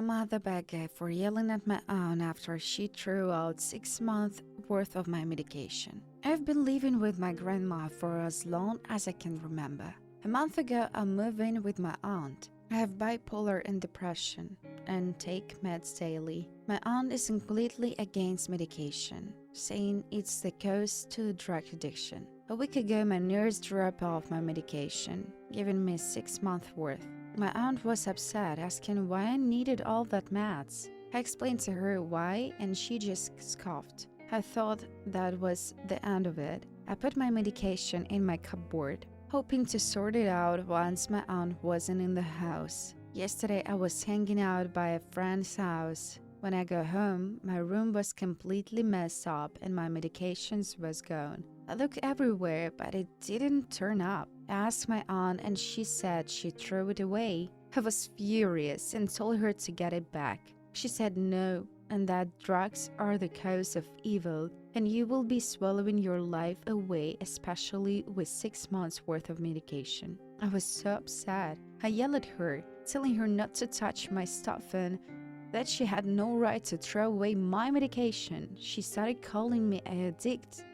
Emma the bad guy for yelling at my aunt after she threw out 6 months worth of my medication. I've been living with my grandma for as long as I can remember. A month ago, I moved in with my aunt. I have bipolar and depression and take meds daily. My aunt is completely against medication, saying it's the cause to drug addiction. A week ago, my nurse dropped off my medication, giving me 6 months worth. My aunt was upset, asking why I needed all that meds. I explained to her why, and she just scoffed. I thought that was the end of it. I put my medication in my cupboard, hoping to sort it out once my aunt wasn't in the house. Yesterday, I was hanging out by a friend's house. When I got home, my room was completely messed up and my medications was gone. I looked everywhere, but it didn't turn up. I asked my aunt and she said she threw it away. I was furious and told her to get it back. She said no, and that drugs are the cause of evil, and you will be swallowing your life away, especially with 6 months worth of medication. I was so upset. I yelled at her, telling her not to touch my stuff and that she had no right to throw away my medication. She started calling me an addict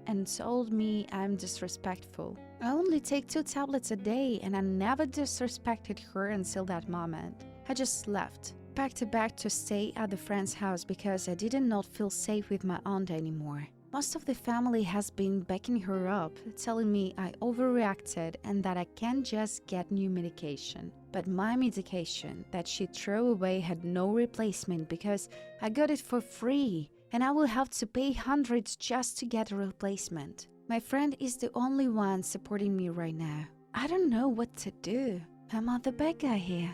and told me I'm disrespectful. I only take 2 tablets a day and I never disrespected her until that moment. I just left, back to stay at the friend's house because I did not feel safe with my aunt anymore. Most of the family has been backing her up, telling me I overreacted and that I can't just get new medication. But my medication that she threw away had no replacement because I got it for free, and I will have to pay hundreds just to get a replacement. My friend is the only one supporting me right now. I don't know what to do. I'm the bad guy here.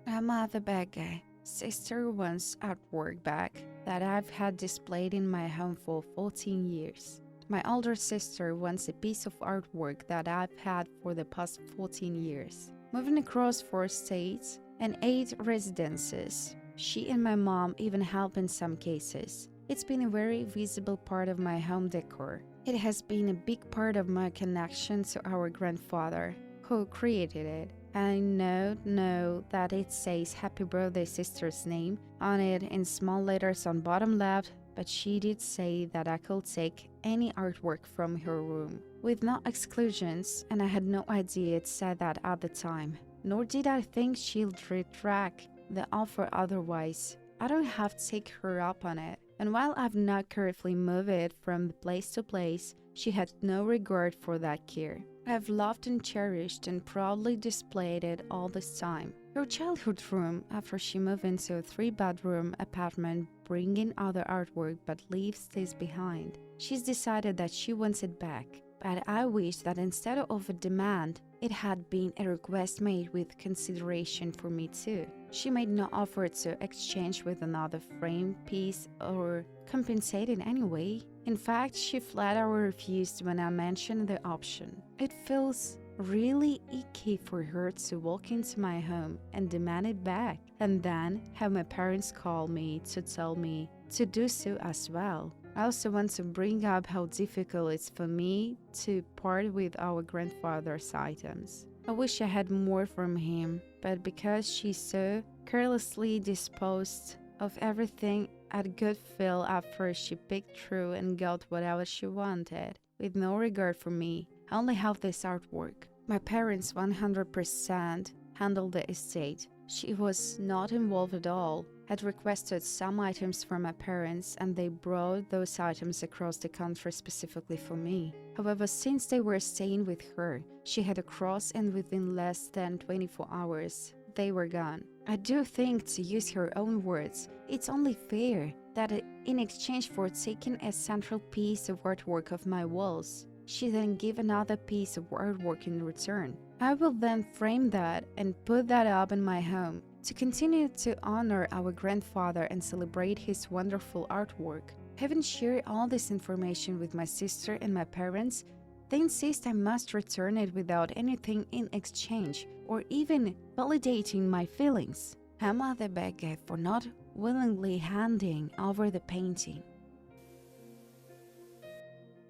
I'm the bad guy. Sister wants artwork back that I've had displayed in my home for 14 years. My older sister wants a piece of artwork that I've had for the past 14 years. Moving across 4 states and 8 residences, she and my mom even help in some cases. It's been a very visible part of my home decor. It has been a big part of my connection to our grandfather, who created it. I know that it says Happy Birthday Sister's name on it in small letters on bottom left, but she did say that I could take any artwork from her room, with no exclusions, and I had no idea it said that at the time. Nor did I think she'd retract the offer otherwise. I don't have to take her up on it. And while I've not carefully moved it from place to place, she had no regard for that care. I've loved and cherished and proudly displayed it all this time. Her childhood room, after she moved into a 3-bedroom apartment, bringing other artwork but leaves this behind. She's decided that she wants it back, but I wish that instead of a demand, it had been a request made with consideration for me too. She made no offer to exchange with another frame piece or compensate in any way. In fact, she flat out refused when I mentioned the option. It feels really icky for her to walk into my home and demand it back, and then have my parents call me to tell me to do so as well. I also want to bring up how difficult it's for me to part with our grandfather's items. I wish I had more from him, but because she so carelessly disposed of everything at good feel after she picked through and got whatever she wanted, with no regard for me, I only have this artwork. My parents 100% handled the estate. She was not involved at all. Had requested some items from my parents and they brought those items across the country specifically for me. However, since they were staying with her, she had a cross and within less than 24 hours, they were gone. I do think, to use her own words, it's only fair that in exchange for taking a central piece of artwork of my walls, she then gave another piece of artwork in return. I will then frame that and put that up in my home to continue to honor our grandfather and celebrate his wonderful artwork. Having shared all this information with my sister and my parents, they insist I must return it without anything in exchange or even validating my feelings. Am I the bad guy for not willingly handing over the painting?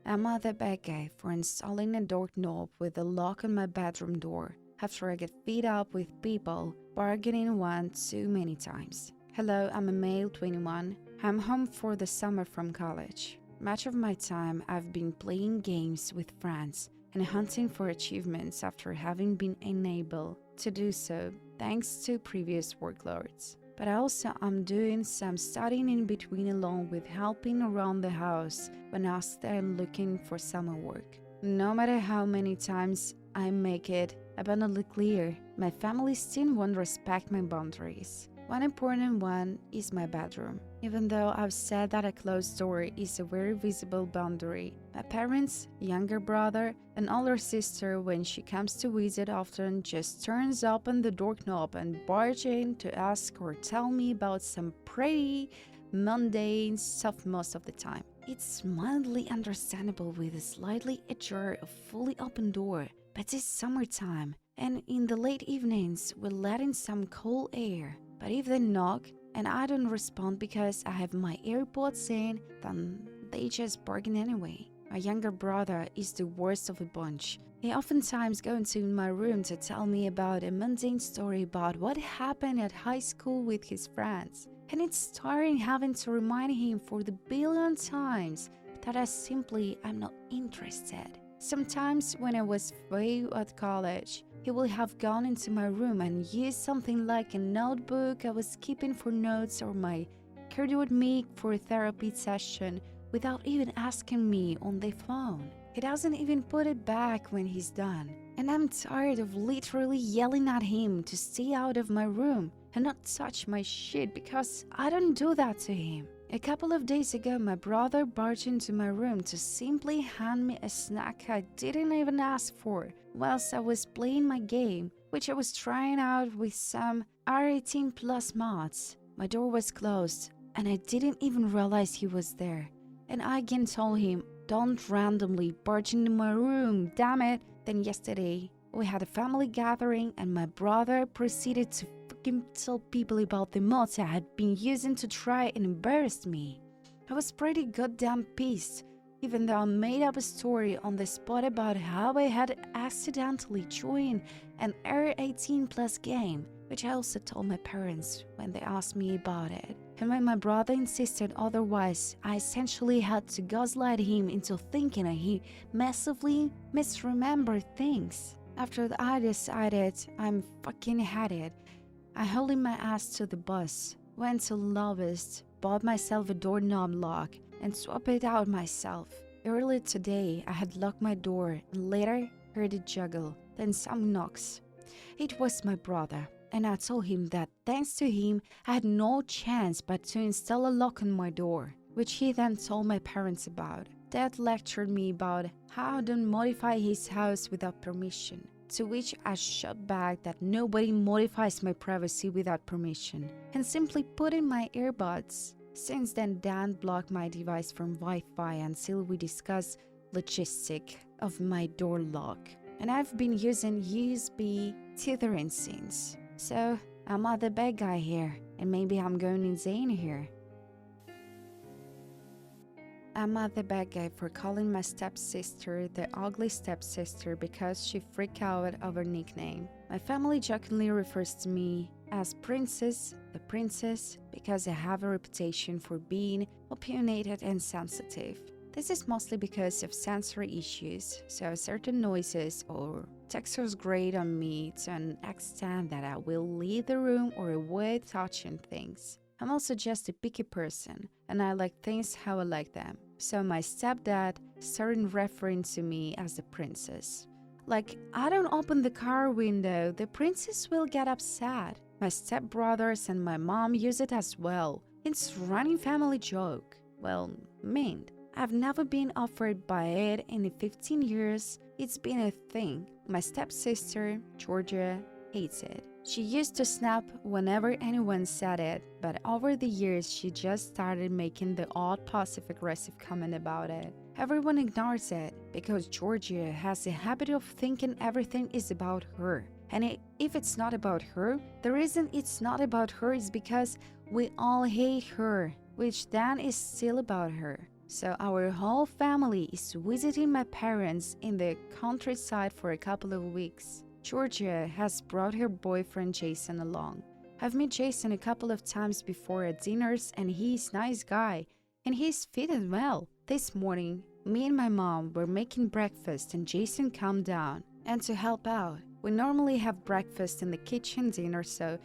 Am I the bad guy for installing a door knob with a lock on my bedroom door? after I get fed up with people bargaining one too many times. Hello, I'm a male 21. I'm home for the summer from college. Much of my time I've been playing games with friends and hunting for achievements after having been unable to do so thanks to previous workloads. But also I'm doing some studying in between along with helping around the house when asked I'm looking for summer work. No matter how many times I make it abundantly clear, my family still won't respect my boundaries. One important one is my bedroom. Even though I've said that a closed door is a very visible boundary, my parents, younger brother, and older sister, when she comes to visit, often just turns open the doorknob and barge in to ask or tell me about some pretty mundane stuff most of the time. It's mildly understandable with a slightly ajar of fully open door, but it's summertime, and in the late evenings we let in some cool air. But if they knock and I don't respond because I have my AirPods in, then they just bargain anyway. My younger brother is the worst of the bunch. He oftentimes goes into my room to tell me about a mundane story about what happened at high school with his friends. And it's tiring having to remind him for the billionth times that I'm not interested. Sometimes when I was free at college, he will have gone into my room and used something like a notebook I was keeping for notes or my cardiac mic for a therapy session without even asking me on the phone. He doesn't even put it back when he's done. And I'm tired of literally yelling at him to stay out of my room and not touch my shit because I don't do that to him. A couple of days ago, my brother barged into my room to simply hand me a snack I didn't even ask for whilst I was playing my game, which I was trying out with some R18 Plus mods. My door was closed and I didn't even realize he was there. And I again told him, don't randomly barge into my room, damn it. Then yesterday, we had a family gathering and my brother proceeded to tell people about the mods I had been using to try and embarrass me. I was pretty goddamn pissed, even though I made up a story on the spot about how I had accidentally joined an R18 Plus game, which I also told my parents when they asked me about it. And when my brother insisted otherwise, I essentially had to gaslight him into thinking that he massively misremembered things. After I decided I'm fucking headed, I hauled my ass to the bus, went to Lowest, bought myself a doorknob lock, and swapped it out myself. Earlier today, I had locked my door and later heard it juggle, then some knocks. It was my brother, and I told him that thanks to him, I had no chance but to install a lock on my door, which he then told my parents about. Dad lectured me about how I don't modify his house without permission. To which I shot back that nobody modifies my privacy without permission, and simply put in my earbuds. Since then, Dan blocked my device from Wi-Fi until we discussed logistic of my door lock, and I've been using USB tethering since. So I'm not the bad guy here, and maybe I'm going insane here. I'm not the bad guy for calling my stepsister the ugly stepsister because she freaked out over nickname. My family jokingly refers to me as Princess, the princess, because I have a reputation for being opinionated and sensitive. This is mostly because of sensory issues, so certain noises or textures grate on me to an extent that I will leave the room or avoid touching things. I'm also just a picky person, and I like things how I like them. So my stepdad started referring to me as the princess. Like, I don't open the car window, the princess will get upset. My stepbrothers and my mom use it as well. It's a running family joke. Well, meant. I've never been offered by it in the 15 years it's been a thing. My stepsister, Georgia, hates it. She used to snap whenever anyone said it, but over the years she just started making the odd passive-aggressive comment about it. Everyone ignores it because Georgia has a habit of thinking everything is about her. And if it's not about her, the reason it's not about her is because we all hate her, which then is still about her. So our whole family is visiting my parents in the countryside for a couple of weeks. Georgia has brought her boyfriend Jason along. I've met Jason a couple of times before at dinners, and he's a nice guy, and he's fit as well. This morning, me and my mom were making breakfast and Jason came down. And to help out, we normally have breakfast in the kitchen dinner, so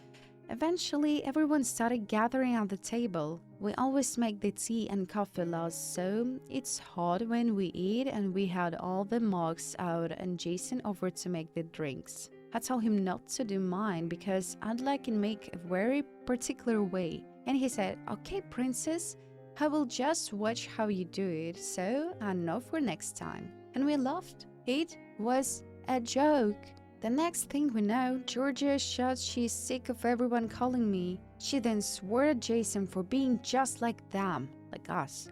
eventually everyone started gathering at the table. We always make the tea and coffee last, so it's hot when we eat, and we had all the mugs out and Jason over to make the drinks. I told him not to do mine because I'd like it make a very particular way. And he said, "Okay, princess, I will just watch how you do it, so I know for next time." And we laughed. It was a joke. The next thing we know, Georgia shouts she's sick of everyone calling me. She then swore at Jason for being just like them, like us.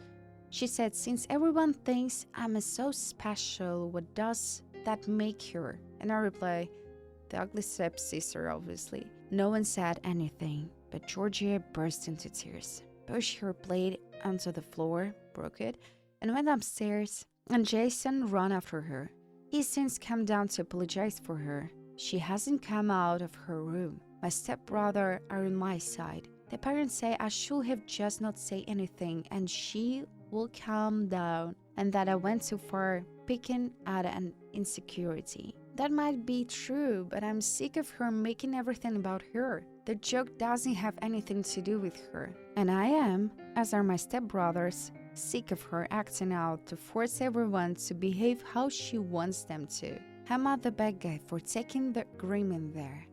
She said, "Since everyone thinks I'm so special, what does that make her?" And I reply, "The ugly stepsister, obviously." No one said anything, but Georgia burst into tears, pushed her plate onto the floor, broke it, and went upstairs, and Jason ran after her. He's since come down to apologize for her. She hasn't come out of her room. My stepbrother are on my side. The parents say I should have just not say anything and she will calm down, and that I went too far, picking at an insecurity. That might be true, but I'm sick of her making everything about her. The joke doesn't have anything to do with her. And I am, as are my stepbrothers, sick of her acting out to force everyone to behave how she wants them to. I'm not the bad guy for taking the agreement there.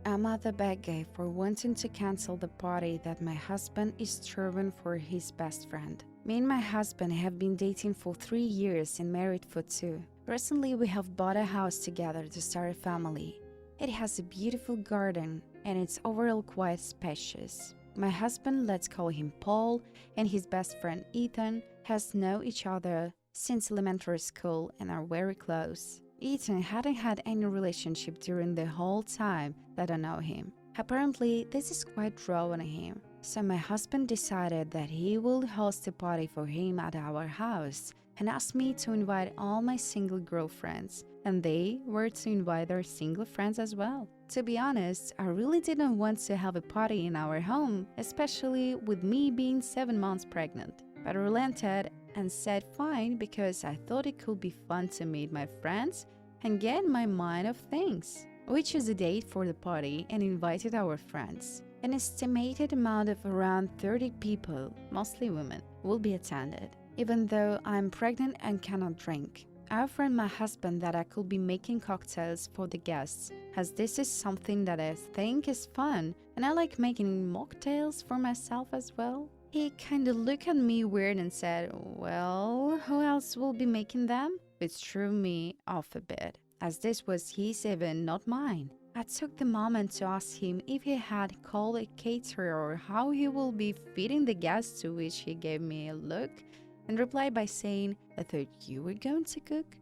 I'm not the bad guy for wanting to cancel the party that my husband is throwing for his best friend. Me and my husband have been dating for 3 years and married for 2. Recently, we have bought a house together to start a family. It has a beautiful garden and it's overall quite spacious. My husband, let's call him Paul, and his best friend Ethan has known each other since elementary school and are very close. Ethan hadn't had any relationship during the whole time that I know him. Apparently, this is quite raw on him. So my husband decided that he will host a party for him at our house and asked me to invite all my single girlfriends, and they were to invite their single friends as well. To be honest, I really didn't want to have a party in our home, especially with me being 7 months pregnant. But I relented and said fine because I thought it could be fun to meet my friends and get my mind off things. We chose a date for the party and invited our friends. An estimated amount of around 30 people, mostly women, will be attended. Even though I'm pregnant and cannot drink, I offered my husband that I could be making cocktails for the guests, as this is something that I think is fun, and I like making mocktails for myself as well. He kinda looked at me weird and said, "Well, who else will be making them?" Which threw me off a bit, as this was his event, not mine. I took the moment to ask him if he had called a caterer or how he will be feeding the guests, to which he gave me a look and replied by saying, "I thought you were going to cook."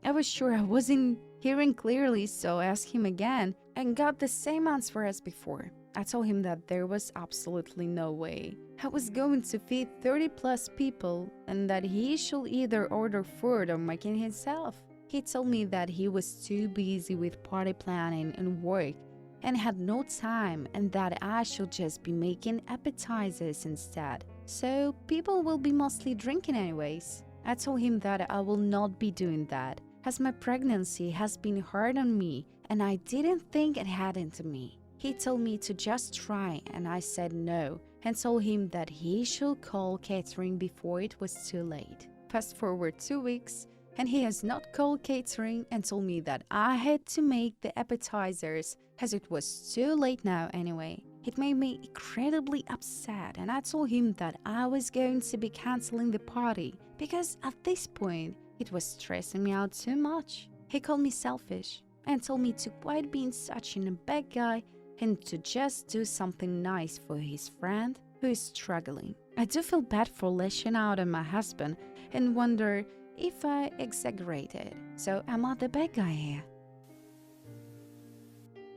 I was sure I wasn't hearing clearly, so I asked him again and got the same answer as before. I told him that there was absolutely no way I was going to feed 30 plus people and that he should either order food or make it himself. He told me that he was too busy with party planning and work and had no time, and that I should just be making appetizers instead. So people will be mostly drinking anyways. I told him that I will not be doing that, as my pregnancy has been hard on me and I didn't think it hadn't to me. He told me to just try, and I said no and told him that he should call catering before it was too late. Fast forward 2 weeks, and he has not called catering and told me that I had to make the appetizers as it was too late now anyway. It made me incredibly upset, and I told him that I was going to be canceling the party because at this point it was stressing me out too much. He called me selfish and told me to quit being such a bad guy and to just do something nice for his friend who is struggling. I do feel bad for lashing out on my husband and wonder if I exaggerated. So am I the bad guy here?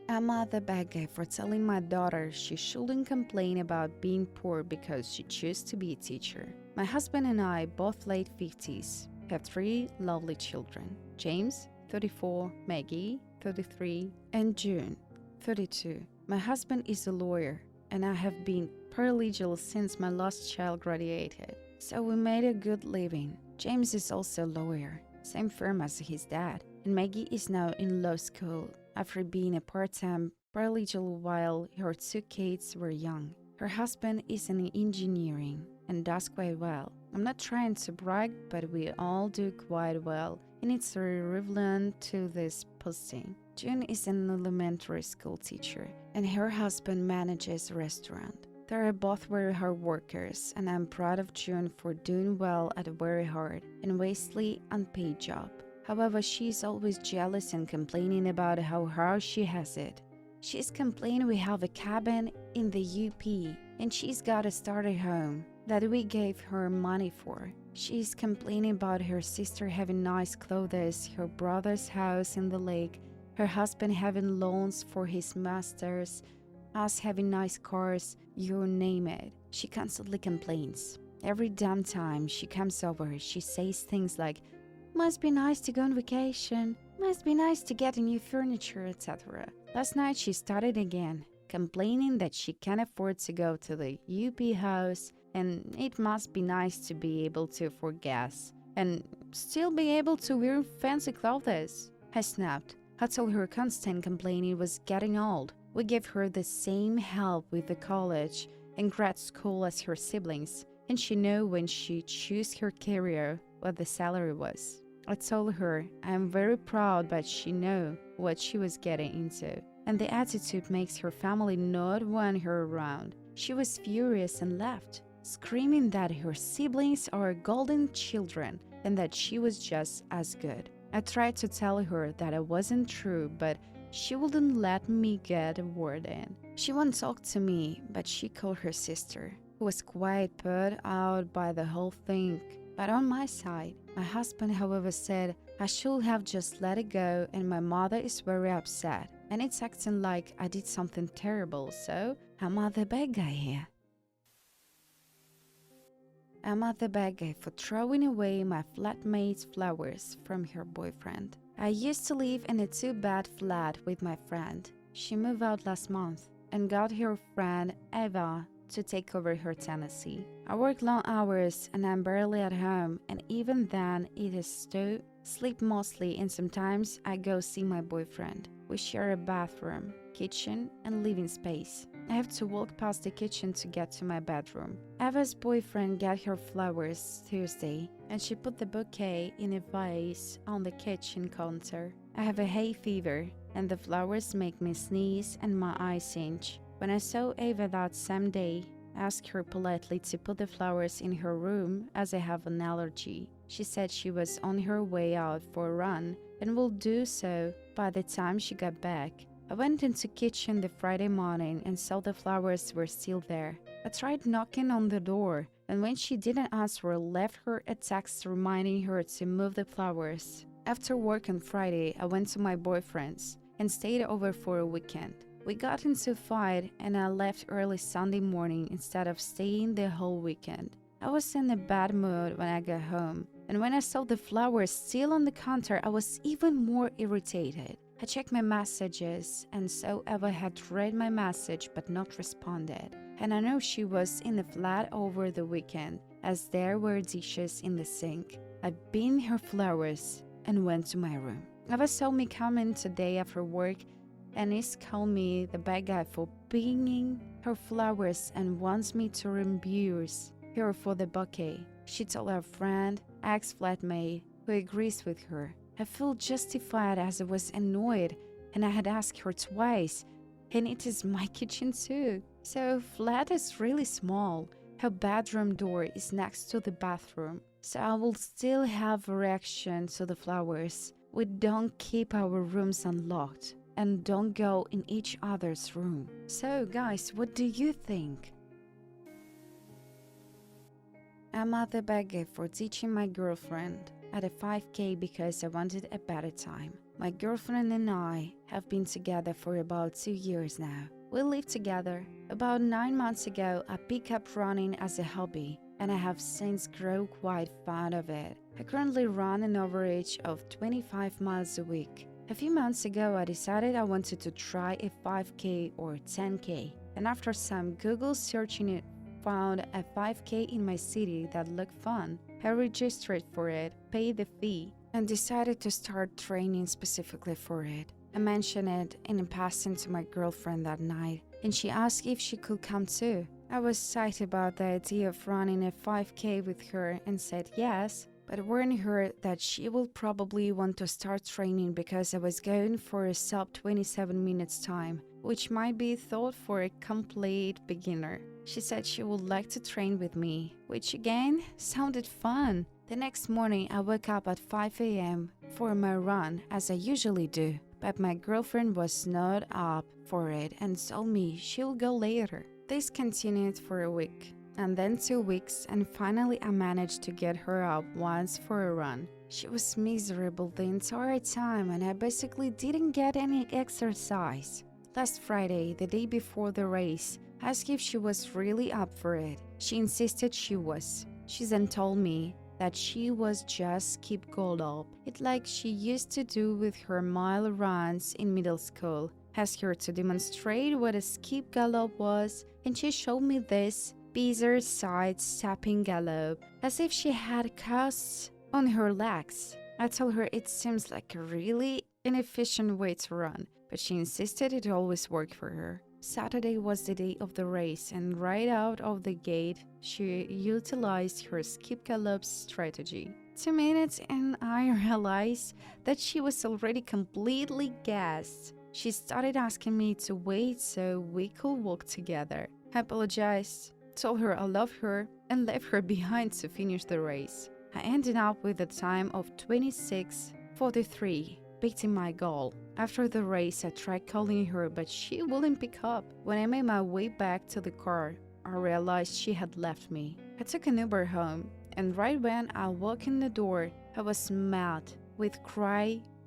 Am I the bad guy for telling my daughter she shouldn't complain about being poor because she chose to be a teacher? My husband and I, both late 50s, have 3 lovely children. James, 34, Maggie, 33, and June, 32. My husband is a lawyer, and I have been paralegal since my last child graduated, so we made a good living. James is also a lawyer, same firm as his dad, and Maggie is now in law school after being a part-time paralegal while her 2 kids were young. Her husband is in engineering and does quite well. I'm not trying to brag, but we all do quite well, and it's relevant to this posting. June is an elementary school teacher, and her husband manages a restaurant. They are both very hard workers, and I'm proud of June for doing well at a very hard and vastly unpaid job. However, she's always jealous and complaining about how hard she has it. She's complaining we have a cabin in the UP, and she's got a starter home that we gave her money for. She's complaining about her sister having nice clothes, her brother's house in the lake, her husband having loans for his masters, us having nice cars, you name it. She constantly complains. Every damn time she comes over, she says things like, "Must be nice to go on vacation, must be nice to get a new furniture, etc." Last night she started again, complaining that she can't afford to go to the UP house, and it must be nice to be able to afford gas and still be able to wear fancy clothes. I snapped. I told her constant complaining was getting old. We gave her the same help with the college and grad school as her siblings, and she knew when she chose her career what the salary was. I told her I am very proud, but she knew what she was getting into, and the attitude makes her family not want her around. She was furious and left, screaming that her siblings are golden children and that she was just as good. I tried to tell her that it wasn't true, but she wouldn't let me get a word in. She won't talk to me, but she called her sister, who was quite put out by the whole thing, but on my side. My husband, however, said I should have just let it go, and my mother is very upset, and it's acting like I did something terrible, so am I the bad guy here? Am I the bad guy for throwing away my flatmate's flowers from her boyfriend? I used to live in a 2-bed flat with my friend. She moved out last month and got her friend Eva to take over her tenancy. I work long hours and I'm barely at home, and even then it is to sleep mostly, and sometimes I go see my boyfriend. We share a bathroom, kitchen, and living space. I have to walk past the kitchen to get to my bedroom. Eva's boyfriend got her flowers Tuesday, and she put the bouquet in a vase on the kitchen counter. I have a hay fever, and the flowers make me sneeze and my eyes itch. When I saw Eva that same day, I asked her politely to put the flowers in her room as I have an allergy. She said she was on her way out for a run and will do so by the time she got back. I went into the kitchen the Friday morning and saw the flowers were still there. I tried knocking on the door, and when she didn't answer, I left her a text reminding her to move the flowers. After work on Friday, I went to my boyfriend's and stayed over for a weekend. We got into a fight, and I left early Sunday morning instead of staying the whole weekend. I was in a bad mood when I got home, and when I saw the flowers still on the counter, I was even more irritated. I checked my messages and saw Eva had read my message but not responded, and I know she was in the flat over the weekend, as there were dishes in the sink. I binned her flowers and went to my room. Eva saw me come in today after work and is calling me the bad guy for binning her flowers and wants me to reimburse her for the bouquet. She told her friend, ex-flatmate, who agrees with her. I feel justified as I was annoyed, and I had asked her twice, and it is my kitchen too. So flat is really small. Her bedroom door is next to the bathroom, so I will still have a reaction to the flowers. We don't keep our rooms unlocked and don't go in each other's room. So guys, what do you think? Am I the bad guy for teaching my girlfriend at a 5K because I wanted a better time? My girlfriend and I have been together for about 2 years now. We live together. About 9 months ago, I picked up running as a hobby. and I have since grown quite fond of it. I currently run an average of 25 miles a week. A few months ago, I decided I wanted to try a 5K or 10K, and after some Google searching it, found a 5K in my city that looked fun. I registered for it, paid the fee, and decided to start training specifically for it. I mentioned it in passing to my girlfriend that night, and she asked if she could come too. I was psyched about the idea of running a 5K with her and said yes, but warned her that she will probably want to start training because I was going for a sub 27 minutes time, which might be thought for a complete beginner. She said she would like to train with me, which again sounded fun. The next morning, I woke up at 5 a.m. for my run, as I usually do, but my girlfriend was not up for it and told me she'll go later. This continued for a week, and then 2 weeks, and finally I managed to get her up once for a run. She was miserable the entire time, and I basically didn't get any exercise. Last Friday, the day before the race, I asked if she was really up for it. She insisted she was. She then told me that she was just skip gallop, it like she used to do with her mile runs in middle school. Asked her to demonstrate what a skip gallop was, and she showed me this bizarre side-stepping gallop, as if she had casts on her legs. I told her it seems like a really inefficient way to run, but she insisted it always worked for her. Saturday was the day of the race, and right out of the gate, she utilized her skip gallop strategy. 2 minutes and I realized that she was already completely gassed. She started asking me to wait so we could walk together. I apologized, told her I love her, and left her behind to finish the race. I ended up with a time of 26:43, beating my goal. After the race, I tried calling her, but she wouldn't pick up. When I made my way back to the car, I realized she had left me. I took an Uber home, and right when I walked in the door, I was mad, with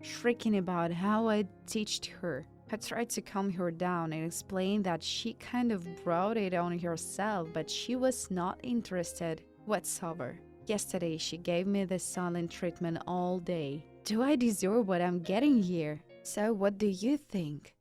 shrieking about how I ditched her. I tried to calm her down and explain that she kind of brought it on herself, but she was not interested whatsoever. Yesterday, she gave me the silent treatment all day. Do I deserve what I'm getting here? So what do you think?